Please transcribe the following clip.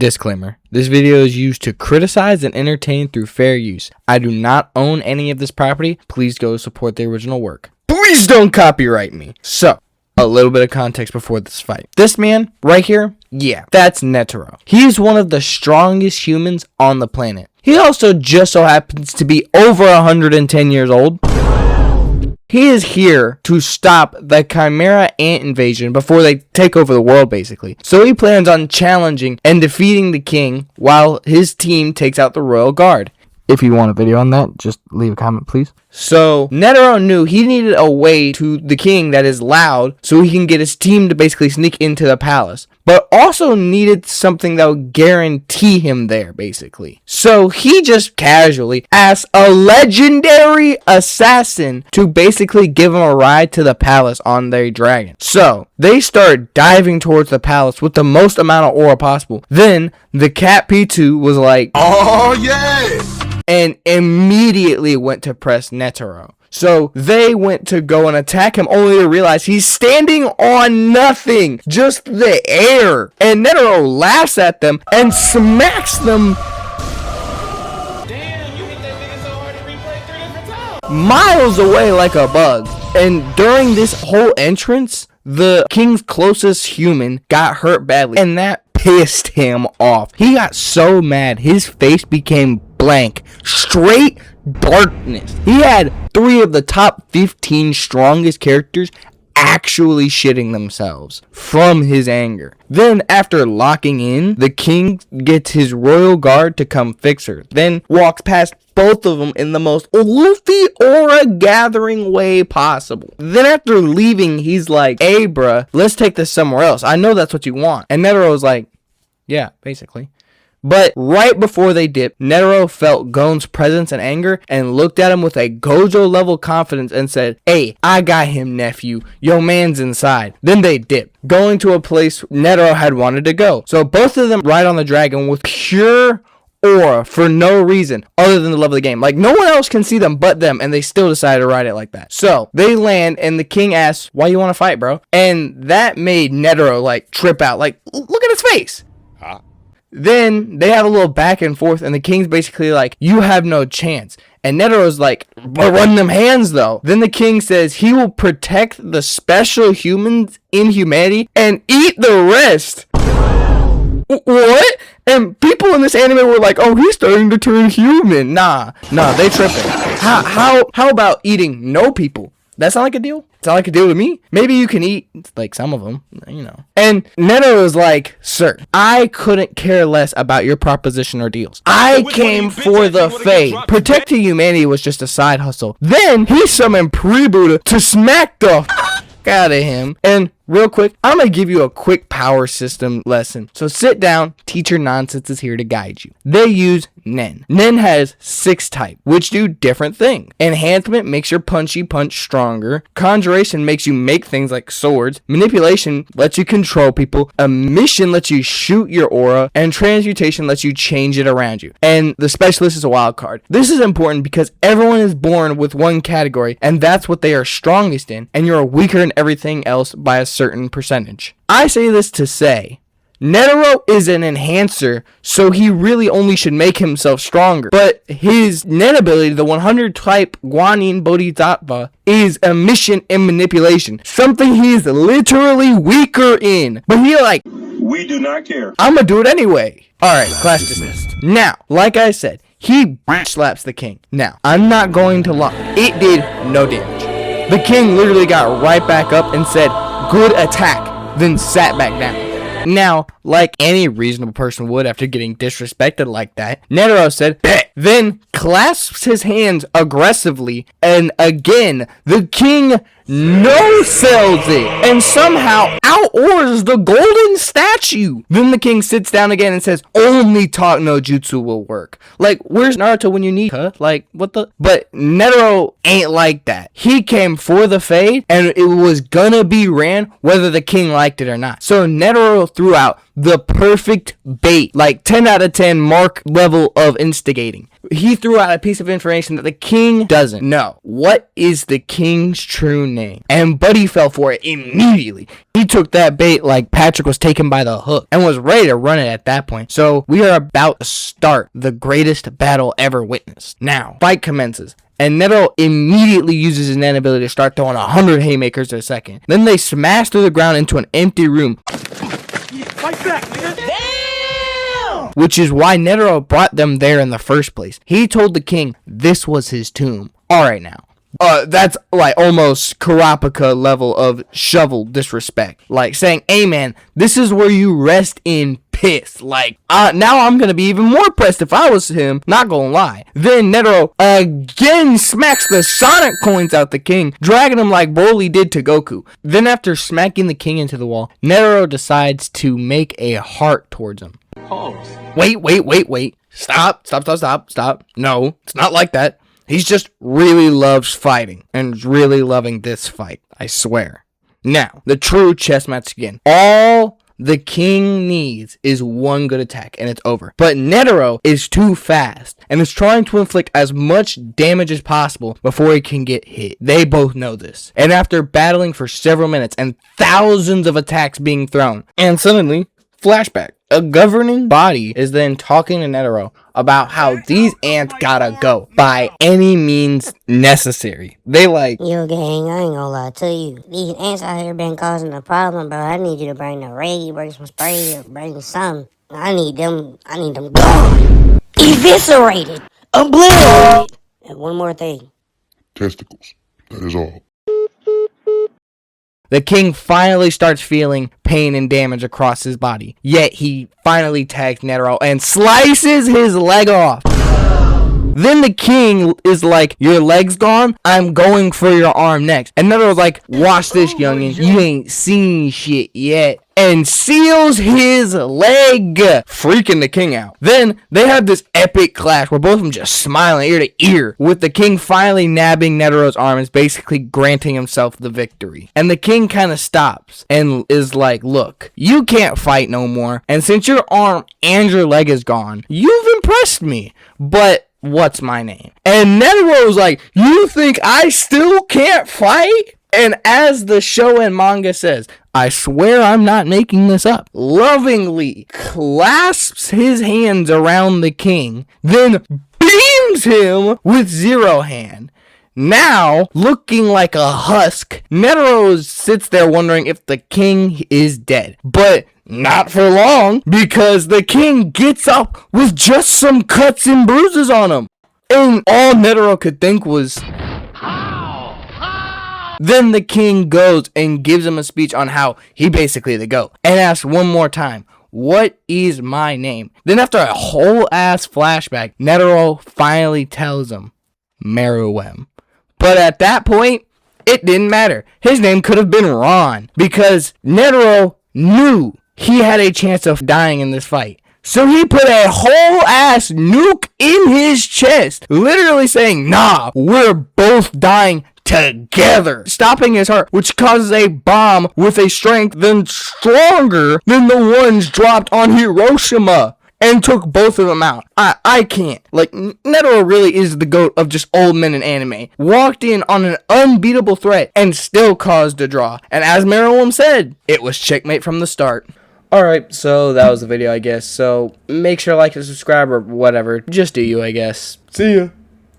Disclaimer. This video is used to criticize and entertain through fair use. I do not own any of this property. Please go support the original work. Please don't copyright me. So, a little bit of context before this fight. This man right here, yeah, that's Netero. He's one of the strongest humans on the planet. He also just so happens to be over 110 years old. He is here to stop the Chimera ant invasion before they take over the world, basically. So he plans on challenging and defeating the king while his team takes out the royal guard. If you want a video on that, just leave a comment, please. So, Netero knew he needed a way to the king that is loud so he can get his team to basically sneak into the palace. But also needed something that would guarantee him there, basically. So, he just casually asked a legendary assassin to basically give him a ride to the palace on their dragon. So, they start diving towards the palace with the most amount of aura possible. Then, the cat P2 was like, "Oh, yes!" and immediately went to press Netero. So they went to go and attack him only to realize he's standing on nothing, just the air. And Netero laughs at them and smacks them. Damn, you hit that nigga so hard to replay 3 different times. Miles away like a bug. And during this whole entrance, the king's closest human got hurt badly, and that pissed him off. He got so mad, his face became blank, straight darkness. He had 3 of the top 15 strongest characters actually shitting themselves from his anger. Then after locking in, the king gets his royal guard to come fix her, then walks past both of them in the most Luffy aura gathering way possible. Then after leaving, he's like, "Hey bruh, let's take this somewhere else. I know that's what you want." And Netero's like, "Yeah, basically." But right before they dipped, Netero felt Gon's presence and anger and looked at him with a Gojo level confidence and said, "Hey, I got him, nephew. Yo man's inside." Then they dipped, going to a place Netero had wanted to go. So both of them ride on the dragon with pure aura for no reason other than the love of the game. Like, no one else can see them but them, and they still decided to ride it like that. So they land and the king asks, "Why you want to fight, bro?" And that made Netero like trip out. Like, look at his face. Then they have a little back and forth, and the king's basically like, "You have no chance." And Netero's like, "But run them hands though." Then the king says he will protect the special humans in humanity and eat the rest. What? And people in this anime were like, "Oh, he's starting to turn human." Nah, they tripping. How about eating no people? That sound like a deal? Sound like a deal to me? Maybe you can eat, like, some of them, you know. And Netero was like, "Sir, I couldn't care less about your proposition or deals. I came for the Fae. Protecting humanity was just a side hustle." Then he summoned Pre-Buddha to smack the out of him. And real quick, I'm gonna give you a quick power system lesson. So sit down, teacher Nonsense is here to guide you. They use Nen. Nen has 6 types, which do different things. Enhancement makes your punchy punch stronger. Conjuration makes you make things like swords. Manipulation lets you control people. Emission lets you shoot your aura. And transmutation lets you change it around you. And the specialist is a wild card. This is important because everyone is born with one category, and that's what they are strongest in, and you're weaker in everything else by a certain percentage. I say this to say, Netero is an enhancer, so he really only should make himself stronger. But his Nen ability, the 100 type Guanin Bodhisattva, is emission and manipulation, something he is literally weaker in. But he like, "We do not care. I'm gonna do it anyway." Alright, class dismissed. Now, like I said, he slaps the king. Now, I'm not going to lie, it did no damage. The king literally got right back up and said, "Good attack," then sat back down. Now, like any reasonable person would after getting disrespected like that, Netero said, "Bet," then clasps his hands aggressively, and again, the king no-sells it, and somehow out-ors the golden statue. Then the king sits down again and says, "Only talk no jutsu will work." Like, where's Naruto when you need her? Like, what the? But Netero ain't like that. He came for the fade, and it was gonna be ran whether the king liked it or not. So Netero threw out the perfect bait, like 10 out of 10 mark level of instigating. king. He threw out a piece of information that the king doesn't know. What is the king's true name? And Buddy fell for it immediately. He took that bait like Patrick was taken by the hook and was ready to run it at that point. So we are about to start the greatest battle ever witnessed. Now, fight commences. And Netero immediately uses his nan ability to start throwing 100 haymakers a second. Then they smash through the ground into an empty room. Fight back, nigga. Damn! Which is why Netero brought them there in the first place. He told the king this was his tomb. Alright now. That's like almost Kurapika level of shovel disrespect. Like saying, hey man, this is where you rest in piss. Like, now I'm gonna be even more pressed if I was him, not gonna lie. Then Netero again smacks the Sonic coins out the king, dragging him like Broly did to Goku. Then after smacking the king into the wall, Netero decides to make a heart towards him. Pause. Wait. Stop. No, it's not like that. He just really loves fighting and is really loving this fight, I swear. Now, the true chess match again. All the king needs is one good attack and it's over. But Netero is too fast and is trying to inflict as much damage as possible before he can get hit. They both know this. And after battling for several minutes and thousands of attacks being thrown, and suddenly, flashback. A governing body is then talking to Netero about how these ants gotta go by any means necessary. They like, yo gang, I ain't gonna lie to you. These ants out here been causing a problem, bro. I need you to bring the raid, bring some spray, or bring something. I need them gone. Eviscerated. Obliterated. And one more thing. Testicles. That is all. the king finally starts feeling pain and damage across his body. Yet he finally tags Netero and slices his leg off. Then the king is like, your leg's gone? I'm going for your arm next. And Netero's like, watch this, youngin. You ain't seen shit yet. And seals his leg, freaking the king out. Then they have this epic clash where both of them just smiling ear to ear, with the king finally nabbing Netero's arm and basically granting himself the victory. And the king kind of stops and is like, look, you can't fight no more. And since your arm and your leg is gone, you've impressed me. But what's my name? And Netero's like, you think I still can't fight? And as the show and manga says, I swear I'm not making this up, lovingly clasps his hands around the king, then beams him with Zero Hand. Now, looking like a husk, Netero sits there wondering if the king is dead. But not for long, because the king gets up with just some cuts and bruises on him. And all Netero could think was, then the king goes and gives him a speech on how he basically the GOAT, and asks one more time, what is my name? Then after a whole ass flashback, Netero finally tells him, Meruem. But at that point, it didn't matter. His name could have been Ron, because Netero knew he had a chance of dying in this fight. So he put a whole ass nuke in his chest, literally saying, nah, we're both dying together, stopping his heart, which causes a bomb with a strength then stronger than the ones dropped on Hiroshima, and took both of them out. I can't. Like, Netero really is the GOAT of just old men in anime. Walked in on an unbeatable threat and still caused a draw. And as Meruem said, it was checkmate from the start. Alright, so that was the video, I guess. So make sure to like and subscribe or whatever. Just do you, I guess. See ya.